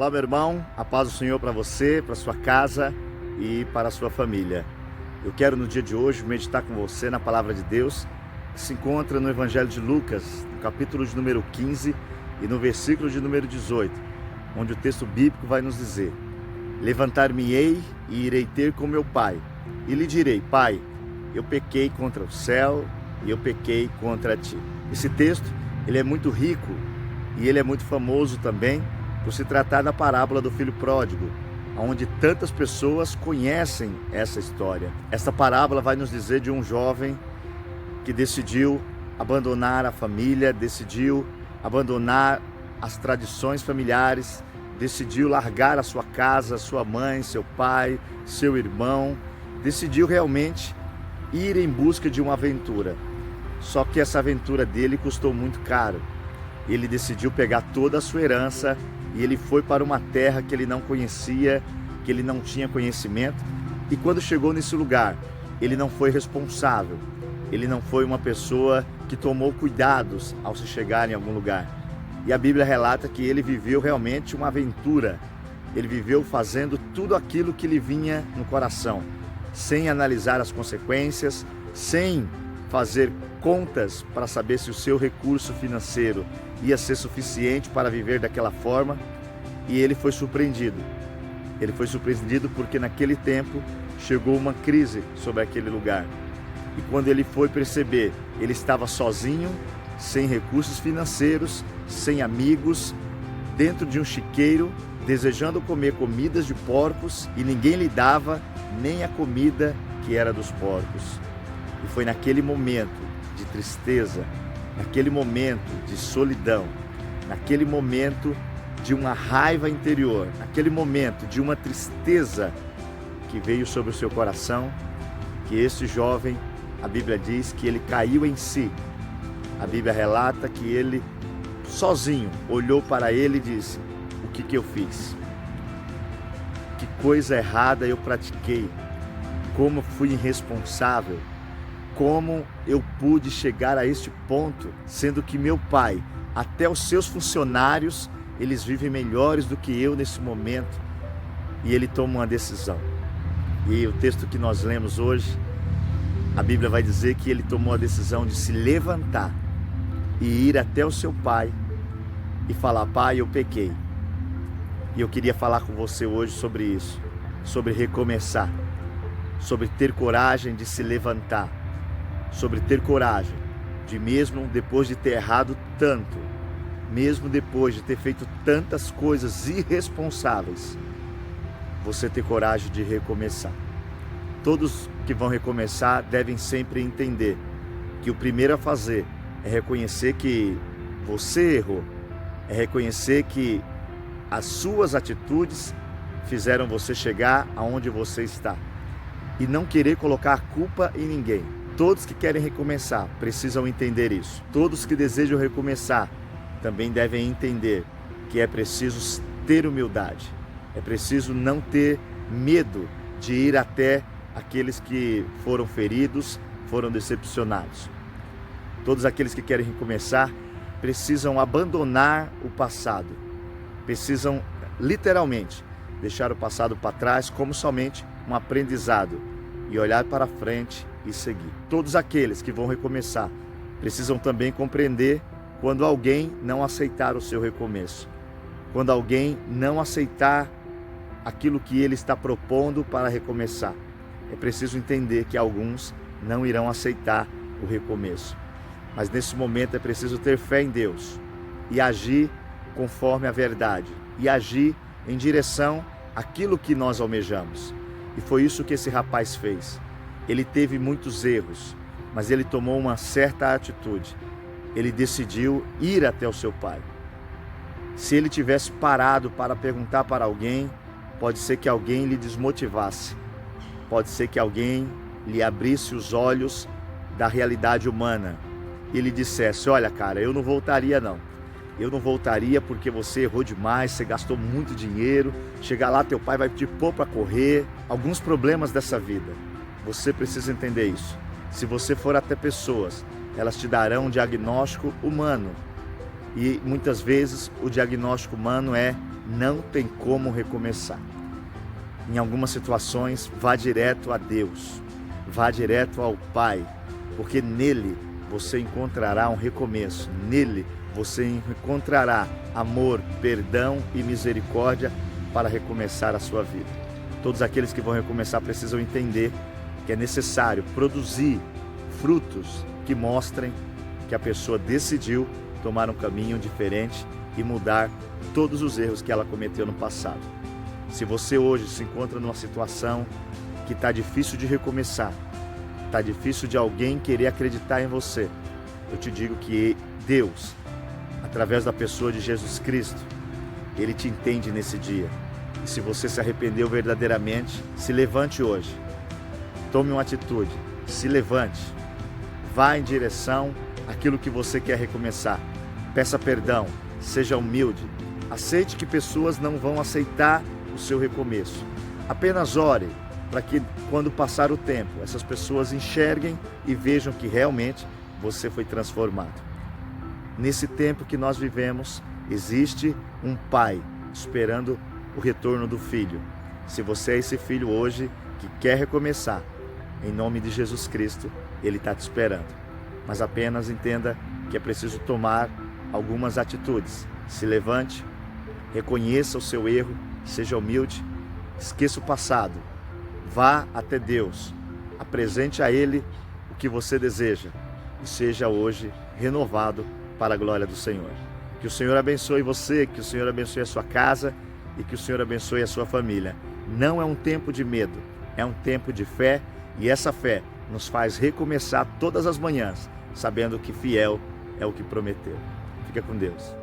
Olá, meu irmão, a paz do Senhor para você, para sua casa e para a sua família. Eu quero no dia de hoje meditar com você na palavra de Deus, que se encontra no Evangelho de Lucas, no capítulo de número 15 e no versículo de número 18, onde o texto bíblico vai nos dizer: levantar-me-ei e irei ter com meu pai, e lhe direi: Pai, eu pequei contra o céu e eu pequei contra ti. Esse texto, ele é muito rico e ele é muito famoso também por se tratar da parábola do filho pródigo, onde tantas pessoas conhecem essa história. Esta parábola vai nos dizer de um jovem que decidiu abandonar a família, decidiu abandonar as tradições familiares, decidiu largar a sua casa, sua mãe, seu pai, seu irmão, decidiu realmente ir em busca de uma aventura. Só que essa aventura dele custou muito caro. Ele decidiu pegar toda a sua herança e ele foi para uma terra que ele não conhecia, que ele não tinha conhecimento. E quando chegou nesse lugar, ele não foi responsável. Ele não foi uma pessoa que tomou cuidados ao se chegar em algum lugar. E a Bíblia relata que ele viveu realmente uma aventura. Ele viveu fazendo tudo aquilo que lhe vinha no coração, sem analisar as consequências, sem fazer contas para saber se o seu recurso financeiro ia ser suficiente para viver daquela forma. E ele foi surpreendido. Ele foi surpreendido porque naquele tempo chegou uma crise sobre aquele lugar. E quando ele foi perceber, ele estava sozinho, sem recursos financeiros, sem amigos, dentro de um chiqueiro, desejando comer comidas de porcos, e ninguém lhe dava nem a comida que era dos porcos. E foi naquele momento de tristeza, naquele momento de solidão, naquele momento de uma raiva interior, naquele momento de uma tristeza que veio sobre o seu coração, que esse jovem, a Bíblia diz que ele caiu em si. A Bíblia relata que ele sozinho olhou para ele e disse: o que eu fiz? Que coisa errada eu pratiquei? Como fui irresponsável? Como eu pude chegar a este ponto, sendo que meu pai, até os seus funcionários, eles vivem melhores do que eu nesse momento? E ele toma uma decisão. E o texto que nós lemos hoje, a Bíblia vai dizer que ele tomou a decisão de se levantar e ir até o seu pai e falar: Pai, eu pequei. E eu queria falar com você hoje sobre isso, sobre recomeçar, sobre ter coragem de se levantar, sobre ter coragem de, mesmo depois de ter errado tanto, mesmo depois de ter feito tantas coisas irresponsáveis, você ter coragem de recomeçar. Todos que vão recomeçar devem sempre entender que o primeiro a fazer é reconhecer que você errou, é reconhecer que as suas atitudes fizeram você chegar aonde você está, e não querer colocar a culpa em ninguém. Todos que querem recomeçar precisam entender isso. Todos que desejam recomeçar também devem entender que é preciso ter humildade, é preciso não ter medo de ir até aqueles que foram feridos, foram decepcionados. Todos aqueles que querem recomeçar precisam abandonar o passado, precisam literalmente deixar o passado para trás como somente um aprendizado e olhar para frente e seguir. Todos aqueles que vão recomeçar precisam também compreender quando alguém não aceitar o seu recomeço, quando alguém não aceitar aquilo que ele está propondo para recomeçar. É preciso entender que alguns não irão aceitar o recomeço. Mas nesse momento é preciso ter fé em Deus e agir conforme a verdade, e agir em direção àquilo que nós almejamos. E foi isso que esse rapaz fez. Ele teve muitos erros, mas ele tomou uma certa atitude. Ele decidiu ir até o seu pai. Se ele tivesse parado para perguntar para alguém, pode ser que alguém lhe desmotivasse. Pode ser que alguém lhe abrisse os olhos da realidade humana e lhe dissesse: olha, cara, eu não voltaria não. Eu não voltaria porque você errou demais, você gastou muito dinheiro, chegar lá teu pai vai te pôr para correr. Alguns problemas dessa vida, você precisa entender isso. Se você for até pessoas, elas te darão um diagnóstico humano. E muitas vezes o diagnóstico humano é não tem como recomeçar. Em algumas situações, vá direto a Deus, vá direto ao Pai, porque nele você encontrará um recomeço, nele você encontrará amor, perdão e misericórdia para recomeçar a sua vida. Todos aqueles que vão recomeçar precisam entender que é necessário produzir frutos que mostrem que a pessoa decidiu tomar um caminho diferente e mudar todos os erros que ela cometeu no passado. Se você hoje se encontra numa situação que está difícil de recomeçar, está difícil de alguém querer acreditar em você, eu te digo que Deus, através da pessoa de Jesus Cristo, Ele te entende nesse dia. E se você se arrependeu verdadeiramente, se levante hoje. Tome uma atitude, se levante. Vá em direção àquilo que você quer recomeçar. Peça perdão, seja humilde. Aceite que pessoas não vão aceitar o seu recomeço. Apenas ore para que, quando passar o tempo, essas pessoas enxerguem e vejam que realmente você foi transformado. Nesse tempo que nós vivemos, existe um pai esperando o retorno do filho. Se você é esse filho hoje que quer recomeçar, em nome de Jesus Cristo, Ele está te esperando. Mas apenas entenda que é preciso tomar algumas atitudes. Se levante, reconheça o seu erro, seja humilde, esqueça o passado, vá até Deus, apresente a Ele o que você deseja e seja hoje renovado para a glória do Senhor. Que o Senhor abençoe você, que o Senhor abençoe a sua casa e que o Senhor abençoe a sua família. Não é um tempo de medo, é um tempo de fé, e essa fé nos faz recomeçar todas as manhãs, sabendo que fiel é o que prometeu. Fica com Deus.